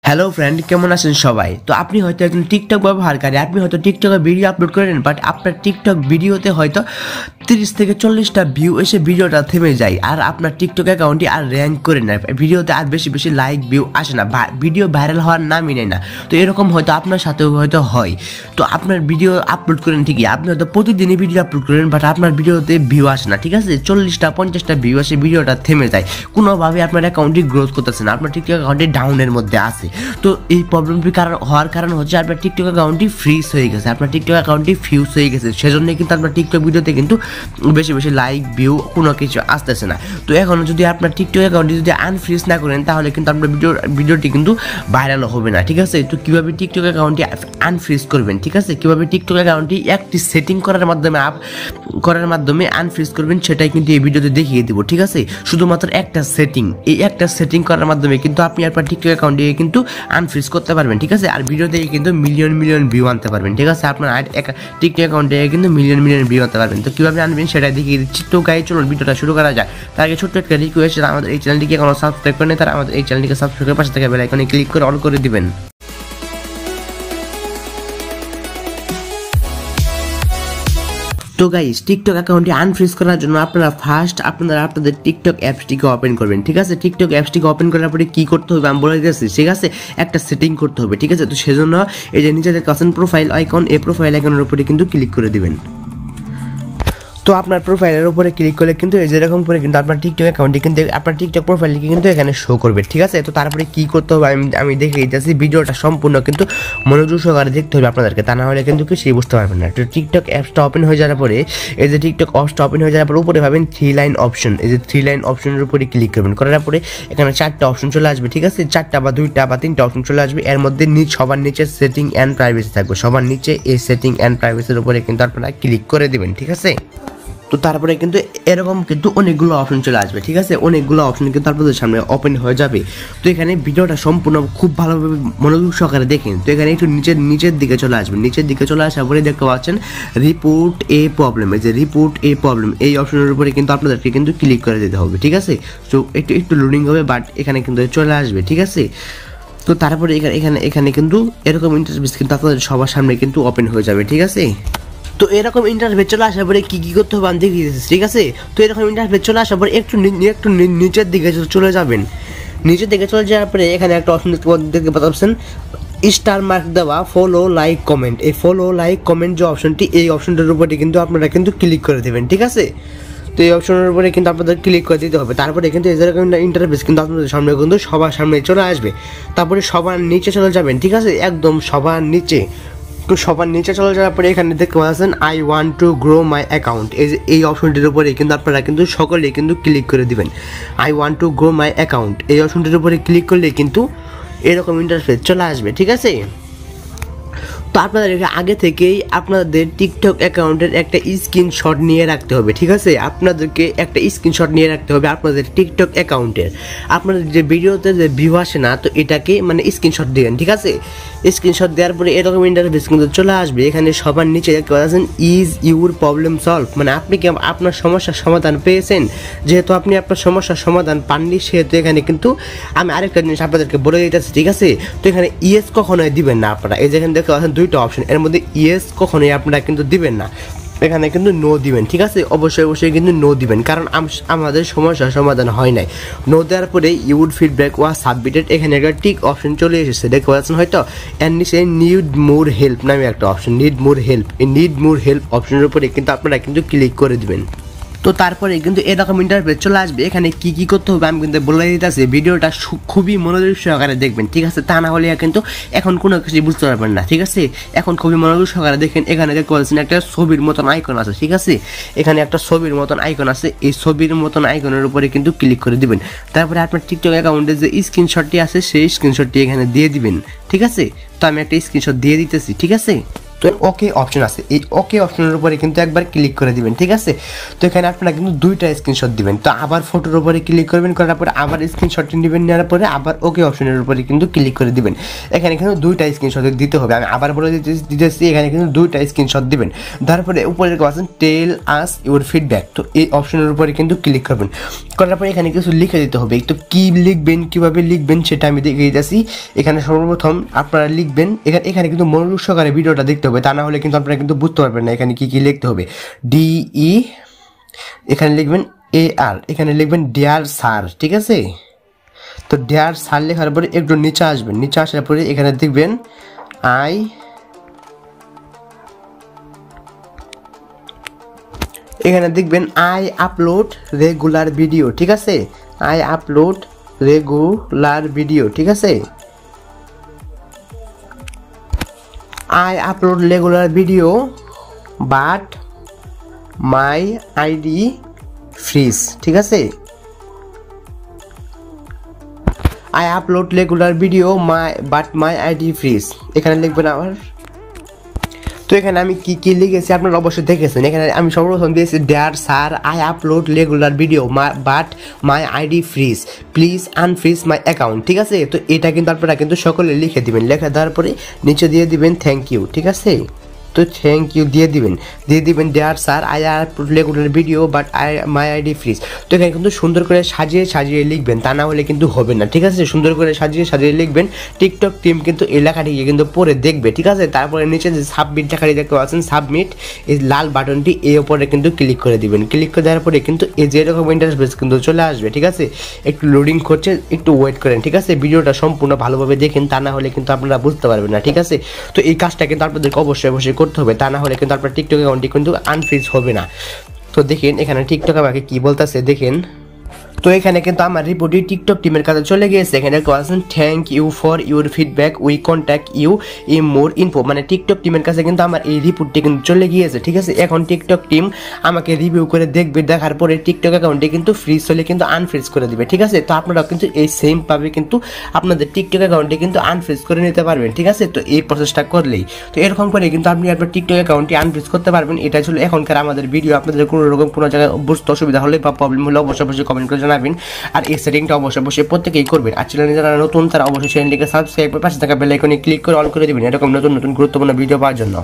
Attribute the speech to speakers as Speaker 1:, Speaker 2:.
Speaker 1: Hello friend, কেমন আছেন সবাই? তো আপনি হয়তো একজন টিকটক ব্যবহারকারী, আপনি হয়তো টিকটকে ভিডিও আপলোড করেন, বাট আপনার টিকটক ভিডিওতে হয়তো 30 থেকে 40টা ভিউ এসে ভিডিওটা থেমে যায়, আর আপনার টিকটক অ্যাকাউন্টটি আর র্যাঙ্ক করে নেয়, ভিডিওতে আর বেশি লাইক ভিউ আসে না, ভিডিও ভাইরাল হওয়ার নামই নেয় না। তো এরকম হয়তো আপনার সাথেও হয়তো হয়। তো আপনার ভিডিও আপলোড করেন ঠিকই, আপনি হয়তো প্রতিদিনই ভিডিও আপলোড করেন, বাট আপনার ভিডিওতে ভিউ আসে না, ঠিক আছে? 40টা 50টা ভিউ আসে, ভিডিওটা থেমে যায়, কোনোভাবে আপনার অ্যাকাউন্টটি গ্রোথ করতেছে না, আপনার টিকটক অ্যাকাউন্টটি ডাউনের মধ্যে আছে। তো এই প্রবলেমটি হওয়ার কারণ হচ্ছে আপনার টিকটক অ্যাকাউন্টটি ফ্রিজ হয়ে গেছে, আপনার টিকটক অ্যাকাউন্টটি ফিউজ হয়ে গেছে, সেজন্য কিন্তু আপনার টিকটক ভিডিওতে কিন্তু বেশি লাইক ভিউ কোনো কিছু আসতেছে না। তো এখন যদি আপনার টিকটক অ্যাকাউন্টটি যদি আনফ্রিজ না করেন, তাহলে কিন্তু আপনার ভিডিওটি কিন্তু ভাইরাল হবে না, ঠিক আছে? তো কীভাবে টিকটক অ্যাকাউন্টটি আনফ্রিজ করবেন, ঠিক আছে? কীভাবে টিকটক অ্যাকাউন্টটি একটি সেটিং করার মাধ্যমে আনফ্রিজ করবেন, সেটাই কিন্তু এই ভিডিওতে দেখিয়ে দিব, ঠিক আছে? শুধুমাত্র একটা সেটিং, এই একটা সেটিং করার মাধ্যমে কিন্তু আপনি আপনার টিকটক অ্যাকাউন্টে কিন্তু আনফ্রিজ করতে পারবেন, ঠিক আছে? আর ভিডিও থেকে কিন্তু মিলিয়ন ভিউ আনতে পারবেন, ঠিক আছে? আপনার টিকটক অ্যাকাউন্টে কিন্তু মিলিয়ন ভিউ আনতে পারবেন। তো কীভাবে আনবেন সেটা দেখিয়ে দিচ্ছি। তো গাইজ, চলুন ভিডিওটা শুরু করা যায়। তার আগে ছোট্ট একটা রিকোয়েস্ট, আমাদের এই চ্যানেলটিকে এখনো সাবস্ক্রাইব করেন, তারা আমাদের এই চ্যানেলটিকে সাবস্ক্রাইব করে পাশে থাকা বেল আইকনে ক্লিক করে অল করে দিবেন। তো গাইস, টিকটক অ্যাকাউন্টটি আনফ্রিজ করার জন্য আপনারা ফার্স্ট আপনাদের টিকটক অ্যাপসটিকে ওপেন করবেন, ঠিক আছে? টিকটক অ্যাপসটিকে ওপেন করার পরে কি করতে হবে আমি বলে দিয়েছি, ঠিক আছে? একটা সেটিং করতে হবে, ঠিক আছে? তো সেজন্য এই যে নিচে দেখতে পাচ্ছেন প্রোফাইল আইকন, এই প্রোফাইল আইকনের উপরে কিন্তু ক্লিক করে দিবেন। তো আপনার প্রোফাইলের উপরে ক্লিক করলে কিন্তু এই যেরকম করে কিন্তু আপনার টিকটক অ্যাকাউন্টটি কিন্তু আপনার টিকটক প্রোফাইলটি কিন্তু এখানে শো করবে, ঠিক আছে? তো তারপরে কি করতে হবে আমি দেখে দিতেছি। ভিডিওটা সম্পূর্ণ কিন্তু মনোযোগ সহকারে দেখতে হবে আপনাদেরকে, তা না হলে কিন্তু কিছুই বুঝতে পারবেন না। তো টিকটক অ্যাপসটা ওপেন হয়ে যাওয়ার পরে এই যে টিকটক অ্যাপসটা ওপেন হয়ে যাওয়ার পরে উপরে পাবেন 3 লাইন অপশন, এই যে 3 লাইন অপশনের উপরে ক্লিক করবেন, করার পরে এখানে 4টা অপশন চলে আসবে, ঠিক আছে? 4টা বা 2টা বা 3টা অপশন চলে আসবে। এর মধ্যে সবার নিচে সেটিং অ্যান্ড প্রাইভেসি থাকবে, সবার নিচে এই সেটিং অ্যান্ড প্রাইভেসির উপরে কিন্তু আপনারা ক্লিক করে দেবেন, ঠিক আছে? তো তারপরে কিন্তু এরকম কিন্তু অনেকগুলো অপশন চলে আসবে, ঠিক আছে? অনেকগুলো অপশন কিন্তু আপনাদের সামনে ওপেন হয়ে যাবে। তো এখানে ভিডিওটা সম্পূর্ণ খুব ভালোভাবে মনোযোগ সহকারে দেখেন। তো এখানে একটু নিচের দিকে চলে আসবেন, নিচের দিকে চলে আসার পরে দেখতে পাচ্ছেন রিপোর্ট এ প্রবলেম, এই যে রিপোর্ট এ প্রবলেম, এই অপশনের উপরে কিন্তু আপনাদেরকে কিন্তু ক্লিক করে দিতে হবে, ঠিক আছে? তো একটু লোডিং হবে, বাট এখানে কিন্তু চলে আসবে, ঠিক আছে? তো তারপরে এখানে কিন্তু এরকম ইন্টারফেস কিন্তু আপনাদের সবার সামনে কিন্তু ওপেন হয়ে যাবে, ঠিক আছে? তো এরকম ইন্টারফেস চলে আসার পরে কি করতে হবে আমি দেখিয়ে দিচ্ছি, ঠিক আছে? তো এরকম ইন্টারফেস চলে আসার পরে একটু নিচের দিকে চলে যাবেন। নিচের দিকে চলে যাওয়ার পরে এখানে একটা অপশন দেখতে পাচ্ছেন স্টার মার্ক দেওয়া ফলো লাইক কমেন্ট, এই ফলো লাইক কমেন্ট যে অপশনটি, এই অপশনটার উপরে কিন্তু আপনারা কিন্তু ক্লিক করে দেবেন, ঠিক আছে? তো এই অপশনের উপরে কিন্তু আপনাদের ক্লিক করে দিতে হবে। তারপরে কিন্তু এরকম ইন্টারফেস কিন্তু আপনাদের সামনে কিন্তু সবার সামনে চলে আসবে। তারপরে সবার নিচে চলে যাবেন, ঠিক আছে? একদম সবার নিচে। তো সবার নিচে চলে যাওয়ার পরে এখানে দেখতে পাচ্ছেন I want to grow my account, এই অপশনটির উপরে কিন্তু আপনারা কিন্তু সকলেই কিন্তু ক্লিক করে দিবেন। I want to grow my account, এই অপশনটির উপরে ক্লিক করলে কিন্তু এরকম ইন্টারফেস চলে আসবে, ঠিক আছে? তো আপনাদেরকে আগে থেকেই আপনাদের টিকটক অ্যাকাউন্টের একটা স্ক্রিনশট নিয়ে রাখতে হবে, ঠিক আছে? আপনাদেরকে একটা স্ক্রিনশট নিয়ে রাখতে হবে আপনাদের টিকটক অ্যাকাউন্টের। আপনাদের যে ভিডিওতে যে ভিউ আসে না, তো এটাকে মানে স্ক্রিনশট দিবেন, ঠিক আছে? স্ক্রিনশট দেওয়ার পরে এরকম ইন্টারফেস কিন্তু চলে আসবে। এখানে সবার নিচে দেখতে পাচ্ছেন ইজ ইউর প্রবলেম সলভ, মানে আপনি কি আপনার সমস্যার সমাধান পেয়েছেন? যেহেতু আপনি আপনার সমস্যার সমাধান পাননি, সেহেতু এখানে কিন্তু আমি আরেকটা জিনিস আপনাদেরকে বলে দিতেছি, ঠিক আছে? তো এখানে ইয়েস কখনোই দিবেন না আপনারা, এই যেখানে দেখতে পাচ্ছেন 2টা অপশন, এর মধ্যে ইয়েস কখনোই আপনারা কিন্তু দিবেন না, এখানে কিন্তু নো দিবেন, ঠিক আছে? অবশ্যই কিন্তু নো দিবেন, কারণ আমাদের সমস্যার সমাধান হয় নাই। নো দেওয়ার পরে ইউড ফিডব্যাক ওয়াজ সাবমিটেড, এখানে একটা টিক অপশন চলে এসেছে, দেখতে পাচ্ছেন হয়তো। এর নিচে নিড মোর হেল্প নামে একটা অপশন, নিড মোর হেল্প, এই নিড মোর হেল্প অপশনের উপরে কিন্তু আপনারা কিন্তু ক্লিক করে দিবেন। তো তারপরে কিন্তু এরকম ইন্টারফেস চলে আসবে। এখানে কি করতে হবে আমি কিন্তু বলে দিতেছি, ভিডিওটা খুবই মনোযোগ সহকারে দেখবেন, ঠিক আছে? তা না হলে কিন্তু এখন কোনো কিছু বুঝতে পারবেন না, ঠিক আছে? এখন খুবই মনোযোগ সহকারে দেখেন। এখানে দেখতে পাচ্ছেন একটা ছবির মতন আইকন আছে, ঠিক আছে? এখানে একটা ছবির মতন আইকন আছে, এই ছবির মতন আইকনের উপরে কিন্তু ক্লিক করে দিবেন। তারপরে আপনার টিকটক অ্যাকাউন্টে যে স্ক্রিনশটটি আছে সেই স্ক্রিনশটটি এখানে দিয়ে দিবেন, ঠিক আছে? তো আমি একটা স্ক্রিনশট দিয়ে দিতেছি, ঠিক আছে? তো ওকে অপশন আছে, এই ওকে অপশনের উপরে কিন্তু একবার ক্লিক করে দিবেন, ঠিক আছে। তো এখানে আপনারা কিন্তু দুইটা স্ক্রিনশট দিবেন। তো আবার ফটোর উপরে ক্লিক করবেন, করার পরে আবার স্ক্রিনশটটি নেবেন, নেওয়ার পরে আবার ওকে অপশনের উপরে কিন্তু ক্লিক করে দিবেন। এখানে কিন্তু দুইটা স্ক্রিনশট দিতে হবে, আমি আবার বলে দিতেছি, এখানে কিন্তু দুইটা স্ক্রিনশট দিবেন। তারপরে উপরে আছেন টেল আস ইউর ফিডব্যাক, তো এই অপশনের উপরে কিন্তু ক্লিক করবেন, করার পরে এখানে কিছু লিখে দিতে হবে। তো কি লিখবেন, কিভাবে লিখবেন সেটা আমি দেখিয়ে দিতেছি। এখানে সর্বপ্রথম আপনারা লিখবেন, এখানে কিন্তু মনোযোগ সহকারে ভিডিওটা দেখতে হবে, তা না হলে কিন্তু আপনারা কিন্তু বুঝতে পারবেন না এখানে কি লিখতে হবে। DE এখানে লিখবেন AR, এখানে লিখবেন ডিয়ার স্যার, ঠিক আছে। তো ডিয়ার স্যার লেখার পরে একটু নিচে আসবেন, নিচে আসার পরে এখানে দেখবেন আই আপলোড রেগুলার ভিডিও, ঠিক আছে। আই আপলোড রেগুলার ভিডিও, ঠিক আছে। I upload regular video but my ID freeze, ঠিক আছে। I upload regular video but my ID freeze, এখানে লিখবেন আবার। তো এখানে আমি কি লিখেছি আপনারা অবশ্যই দেখেছেন। এখানে আমি সর্বপ্রথম দিয়েছি dear sir I upload regular video but my ID fridge, please unfreeze my account, ঠিক আছে। তো এটা কিন্তু আপনারা কিন্তু সকলে লিখে দিবেন, লেখা দেওয়ার পরে নিচে দিয়ে দিবেন থ্যাংক ইউ, ঠিক আছে। তো থ্যাংক ইউ দিয়ে দিবেন dear sir I upload regular video but my ID fridge. তো এখানে কিন্তু সুন্দর করে সাজিয়ে লিখবেন, তা না হলে কিন্তু হবে না, ঠিক আছে। সুন্দর করে সাজিয়ে লিখবেন। টিকটক টিম কিন্তু এই লেখাটিকে কিন্তু পরে দেখবে, ঠিক আছে। তারপরে নিচে যে সাবমিট লেখাটি দেখতে পাচ্ছেন, সাবমিট এই লাল বাটনটি এই উপরে কিন্তু ক্লিক করে দিবেন। ক্লিক করে দেওয়ার পরে কিন্তু এই যেরকম ইন্টারফেস কিন্তু চলে আসবে, ঠিক আছে। একটু লোডিং করছে, একটু ওয়েট করেন, ঠিক আছে। ভিডিওটা সম্পূর্ণ ভালোভাবে দেখেন, তা না হলে কিন্তু আপনারা বুঝতে পারবেন না, ঠিক আছে। তো এই কাজটা কিন্তু আপনাদেরকে অবশ্যই করতে হবে, তা না হলে কিন্তু আপনার টিকটক অ্যাকাউন্টটি কিন্তু আনফ্রিজ হবে না। তো দেখেন এখানে টিকটক আমাকে কি বলতেছে দেখেন। তো এখানে কিন্তু আমার রিপোর্টটি টিকটক টিমের কাছে চলে গিয়েছে। এখানে question thank you for your feedback, we contact you in more info, মানে টিকটক টিমের কাছে কিন্তু আমার এই রিপোর্টটি কিন্তু চলে গিয়েছে, ঠিক আছে। এখন টিকটক টিম আমাকে রিভিউ করে দেখবে, দেখার পরে টিকটক অ্যাকাউন্টে কিন্তু ফ্রিজ হলে কিন্তু আনফ্রিজ করে দিবে, ঠিক আছে। তো আপনারা কিন্তু এই সেম পাবে কিন্তু আপনাদের টিকটক অ্যাকাউন্টে কিন্তু আনফ্রিজ করে নিতে পারবেন, ঠিক আছে। তো এই প্রসেসটা করলেই তো এরকম করে কিন্তু আপনি আপনার টিকটক অ্যাকাউন্টটি আনফ্রিজ করতে পারবেন। এটা ছিল এখনকার আমাদের ভিডিও। আপনাদের কোনো রকম কোনো জায়গায় বুঝতে অসুবিধা হলে বা প্রবলেম হলে অবশ্যই কমেন্ট করে জানাবেন। আর এই সেটিংটা অবশ্যই প্রত্যেকেই করবেন। আর চ্যানেলে যারা নতুন তারা অবশ্যই চ্যানেলটিকে সাবস্ক্রাইব করে পাশে থাকা বেল আইকনে ক্লিক করে অল করে দিবেন এরকম নতুন গুরুত্বপূর্ণ ভিডিও পাওয়ার জন্য।